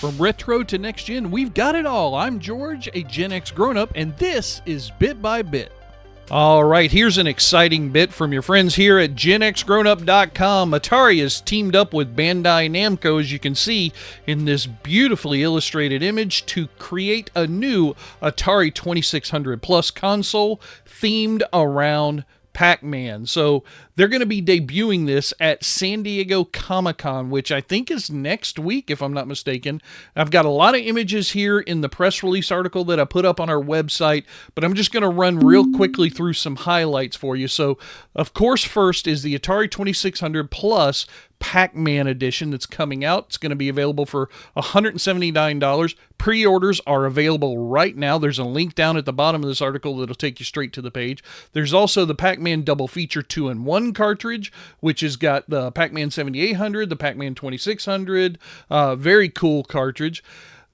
From retro to next gen, we've got it all. I'm George, a Gen X grown-up, and this is Bit by Bit. All right, here's an exciting bit from your friends here at GenXGrownUp.com. Atari has teamed up with Bandai Namco, as you can see in this beautifully illustrated image, to create a new Atari 2600 Plus console themed around Pac-Man. So they're going to be debuting this at San Diego Comic-Con, which I think is next week, if I'm not mistaken. I've got a lot of images here in the press release article that I put up on our website, but I'm just going to run real quickly through some highlights for you. So, of course, first is the Atari 2600 Plus Pac-Man edition that's coming out. It's going to be available for $179. Pre-orders are available right now. There's a link down at the bottom of this article that'll take you straight to the page. There's also the Pac-Man Double Feature 2-in-1 cartridge, which has got the Pac-Man 7800, the Pac-Man 2600. Very cool cartridge.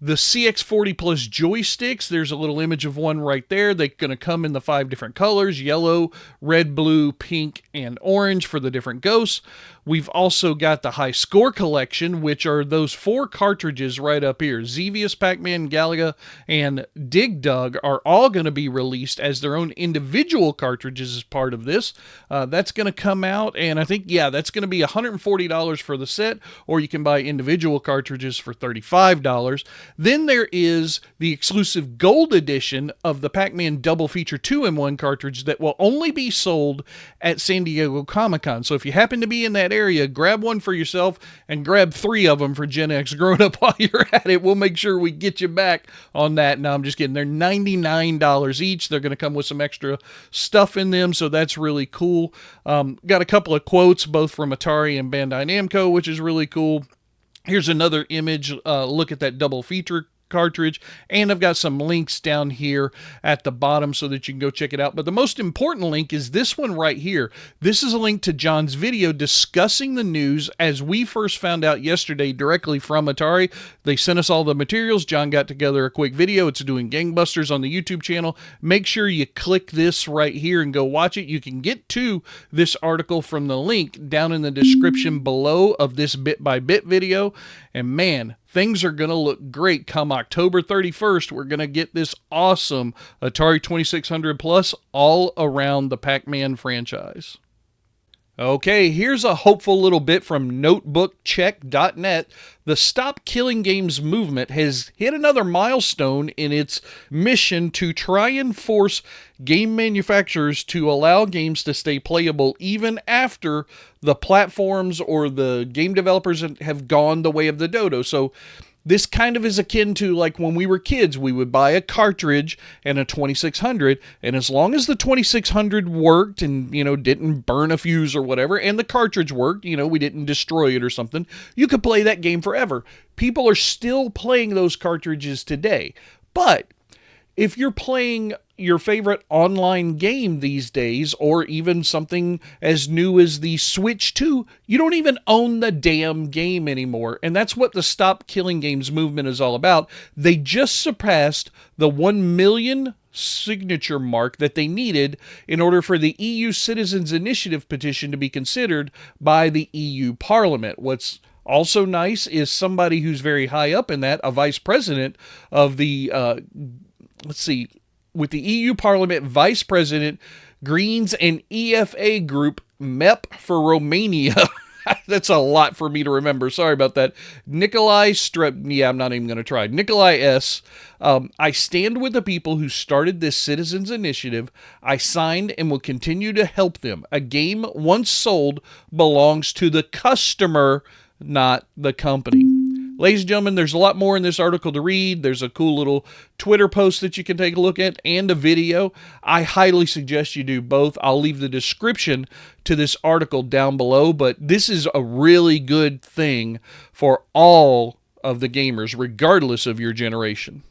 The CX40 Plus joysticks, there's a little image of one right there. They're going to come in the 5 different colors: yellow, red, blue, pink, and orange for the different ghosts. We've also got the High Score Collection, which are those 4 cartridges right up here. Xevious, Pac-Man, Galaga, and Dig Dug are all going to be released as their own individual cartridges as part of this. That's going to come out, and I think, that's going to be $140 for the set, or you can buy individual cartridges for $35. Then there is the exclusive gold edition of the Pac-Man Double Feature 2-in-1 cartridge that will only be sold at San Diego Comic-Con. So if you happen to be in that area, grab one for yourself and grab 3 of them for Gen X Grown-Up while you're at it. We'll make sure we get you back on that. No, I'm just kidding. They're $99 each. They're going to come with some extra stuff in them, so that's really cool. Got a couple of quotes, both from Atari and Bandai Namco, which is really cool. Here's another image. Look at that double feature cartridge, and I've got some links down here at the bottom so that you can go check it out. But the most important link is this one right here. This is a link to John's video discussing the news as we first found out yesterday directly from Atari. They sent us all the materials. John got together a quick video. It's doing gangbusters on the YouTube channel. Make sure you click this right here and go watch it. You can get to this article from the link down in the description below of this bit by bit video. And man, things are going to look great come October 31st. We're going to get this awesome Atari 2600 Plus all around the Pac-Man franchise. Okay, here's a hopeful little bit from notebookcheck.net. The Stop Killing Games movement has hit another milestone in its mission to try and force game manufacturers to allow games to stay playable even after the platforms or the game developers have gone the way of the dodo. So this kind of is akin to like when we were kids, we would buy a cartridge and a 2600, and as long as the 2600 worked and, didn't burn a fuse or whatever, and the cartridge worked, we didn't destroy it or something, you could play that game forever. People are still playing those cartridges today. But if you're playing your favorite online game these days, or even something as new as the Switch 2, you don't even own the damn game anymore. And that's what the Stop Killing Games movement is all about. They just surpassed the 1 million signature mark that they needed in order for the EU Citizens Initiative petition to be considered by the EU Parliament. What's also nice is somebody who's very high up in that, a vice president of the, with the EU Parliament Vice President, Greens and EFA Group, MEP for Romania. That's a lot for me to remember. Sorry about that. Nikolai I'm not even going to try. Nikolai S. I stand with the people who started this citizens initiative. I signed and will continue to help them. A game once sold belongs to the customer, not the company. Ladies and gentlemen, there's a lot more in this article to read. There's a cool little Twitter post that you can take a look at and a video. I highly suggest you do both. I'll leave the description to this article down below, but this is a really good thing for all of the gamers, regardless of your generation.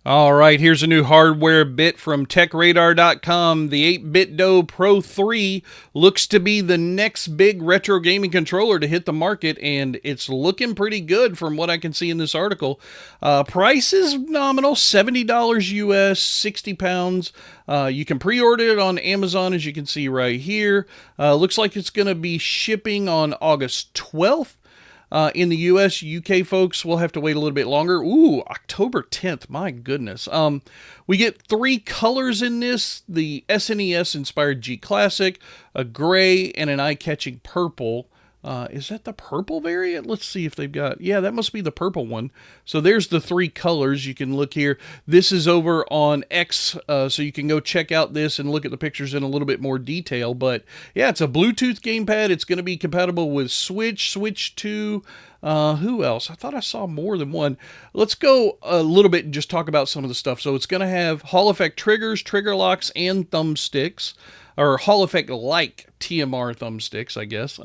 All right, here's a new hardware bit from TechRadar.com. The 8BitDo Pro 3 looks to be the next big retro gaming controller to hit the market, and it's looking pretty good from what I can see in this article. Price is nominal, $70 US, 60 pounds. You can pre-order it on Amazon, as you can see right here. Looks like it's going to be shipping on August 12th. In the US, UK folks will have to wait a little bit longer. Ooh, October 10th. My goodness. We get 3 colors in this. The SNES inspired G Classic, a gray, and an eye-catching purple. Is that the purple variant? Let's see if they've got... Yeah, that must be the purple one. So there's the 3 colors. You can look here. This is over on X, so you can go check out this and look at the pictures in a little bit more detail. But yeah, it's a Bluetooth gamepad. It's going to be compatible with Switch, Switch 2. Who else? I thought I saw more than one. Let's go a little bit and just talk about some of the stuff. So it's going to have Hall effect triggers, trigger locks, and thumbsticks. Or Hall effect-like TMR thumbsticks, I guess.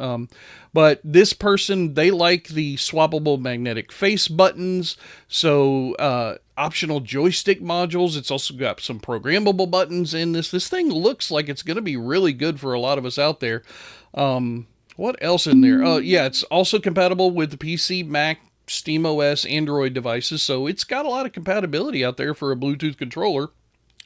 But this person, they like the swappable magnetic face buttons. So optional joystick modules. It's also got some programmable buttons in this. This thing looks like it's going to be really good for a lot of us out there. What else in there? Yeah, it's also compatible with the PC, Mac, SteamOS, Android devices. So it's got a lot of compatibility out there for a Bluetooth controller,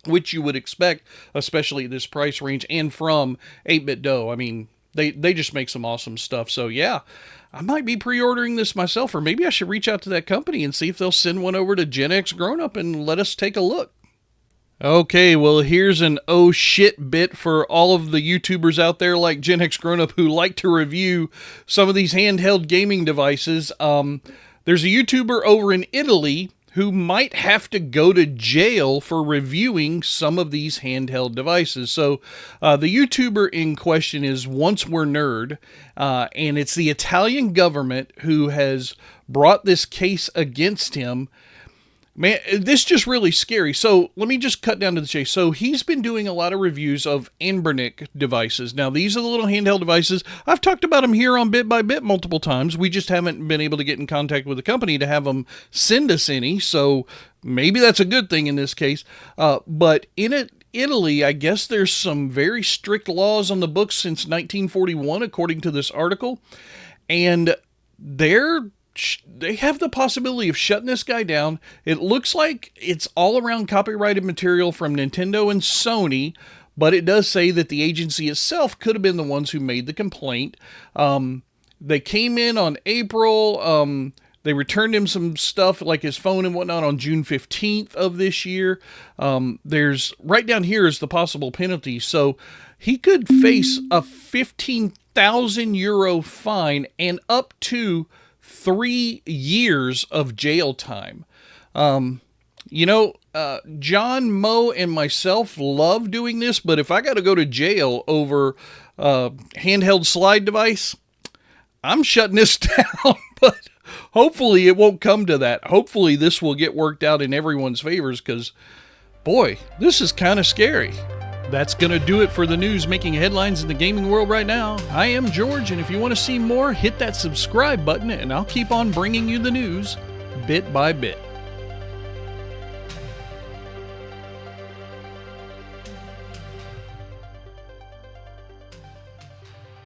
which you would expect, especially at this price range, and from 8-Bit Dough. I mean, they just make some awesome stuff. So yeah, I might be pre-ordering this myself, or maybe I should reach out to that company and see if they'll send one over to GenXGrownUp and let us take a look. Okay, well, here's an oh shit bit for all of the YouTubers out there like GenXGrownUp who like to review some of these handheld gaming devices. There's a YouTuber over in Italy who might have to go to jail for reviewing some of these handheld devices. So the YouTuber in question is Once We're Nerd, and it's the Italian government who has brought this case against him. Man, this is just really scary. So let me just cut down to the chase. So he's been doing a lot of reviews of Anbernic devices. Now, these are the little handheld devices. I've talked about them here on Bit by Bit multiple times. We just haven't been able to get in contact with the company to have them send us any. So maybe that's a good thing in this case. But in Italy, I guess there's some very strict laws on the books since 1941, according to this article. And they have the possibility of shutting this guy down. It looks like it's all around copyrighted material from Nintendo and Sony, but it does say that the agency itself could have been the ones who made the complaint. They came in on April. They returned him some stuff like his phone and whatnot on June 15th of this year. There's right down here is the possible penalty. So he could face a 15,000 euro fine and up to 3 years of jail time. John, Mo, and myself love doing this, but if I got to go to jail over a handheld slide device, I'm shutting this down. But hopefully it won't come to that. Hopefully this will get worked out in everyone's favors, because, boy, this is kind of scary. That's going to do it for the news making headlines in the gaming world right now. I am George, and if you want to see more, hit that subscribe button, and I'll keep on bringing you the news bit by bit.